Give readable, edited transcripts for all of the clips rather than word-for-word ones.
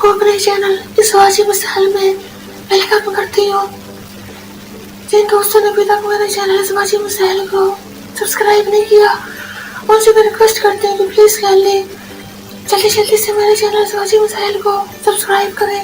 को अपने चैनल इस वाजिब मिसाल में वेलकम करती हूँ। जिन दोस्तों ने अभी तक मेरे चैनल इस वाजिब मिसाल को सब्सक्राइब नहीं किया, उनसे मैं रिक्वेस्ट करती हूँ कि प्लीज़ काइंडली जल्दी से मेरे चैनल इस वाजिब मिसाल को सब्सक्राइब करें,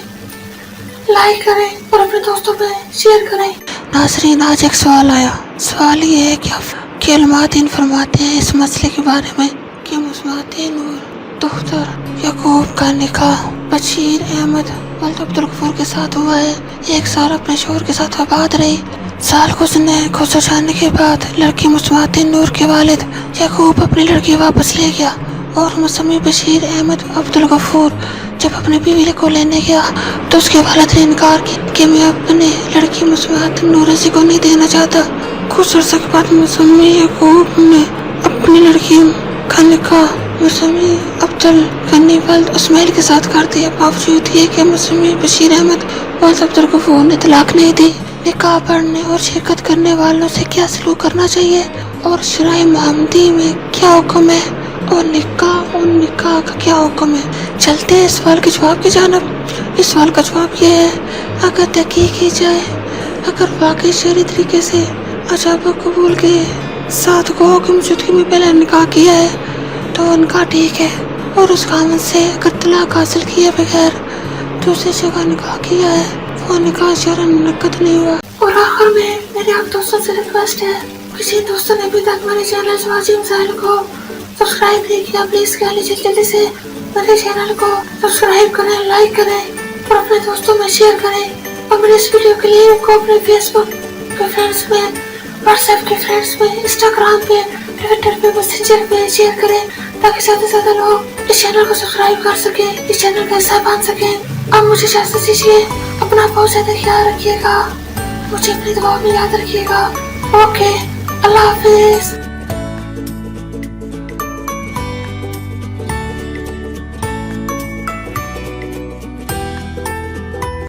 लाइक करें और अपने दोस्तों में शेयर करें। नाज़रीन, आज एक सवाल आया। सवाल ये है कि उलमादीन फरमाते हैं इस मसले के बारे में कि मुस्मातीन और दोहतर याकूब का निकाह बशीर अहमद वल्द अब्दुल गफूर के साथ हुआ है। एक साल अपने शोहर के साथ आबाद रही। साल गुजर जाने के बाद लड़की मुस्मातीन नूर के वालिद याकूब अपनी लड़की वापस ले गया और मुसम्मी बशीर अहमद अब्दुल गफूर जब अपनी बीवी को लेने गया तो उसके वालिद ने इनकार किया कि मैं अपनी लड़की मुस्मातीन नूर को नहीं देना चाहता। कुछ अर्से के बाद मुसम्मी याकूब ने अपनी लड़की का निकाह मुसम्मी अब्दुल गनी वल्द इस्माइल के साथ कर दिया। बावजूद ये कि मुसम्मी बशीर अहमद वल्द अब्दुल गफूर ने तलाक नहीं दी। निकाह पढ़ने और शिरकत करने वालों से क्या सलूक करना चाहिए और शराय मुहम्मदी में क्या हुक्म है और निकाह का क्या हुक्म है। चलते हैं इस सवाल के जवाब की जानब। इस सवाल का जवाब ये है, अगर तहकीक की जाए, अगर वाकई शरई तरीके से अजाब कबूल के साथ को की मौजूदगी में पहले निकाह किया है तो उनका ठीक है, और उस कामन से अगर तलाक हासिल किए बगैर दूसरी जगह निकाह किया है वो निकाह शरअन मुनक्कद नहीं हुआ। और आखिर में मेरे आप दोस्तों से रिक्वेस्ट है, किसी दोस्तों ने अभी तक मेरे चैनल वाजिब मिसाल को सब्सक्राइब नहीं किया, प्लीज जल्दी से मेरे चैनल को सब्सक्राइब करें, लाइक करें और अपने दोस्तों में शेयर करें। और मेरे इस वीडियो के लिंक को अपने फेसबुक के फ्रेंड्स में, व्हाट्सएप के फ्रेंड्स में, इंस्टाग्राम पे, ट्विटर पे, मैसेंजर पे शेयर करें ताकि ज्यादा से ज्यादा लोग इस चैनल को सब्सक्राइब कर सके, इस चैनल का हिस्सा बन सके। अब मुझे इजाज़त दीजिए, अपना बहुत ज्यादा ख्याल रखिएगा, मुझे अपनी दुआ में याद रखिएगा। ओके, अल्लाह हाफ़िज़।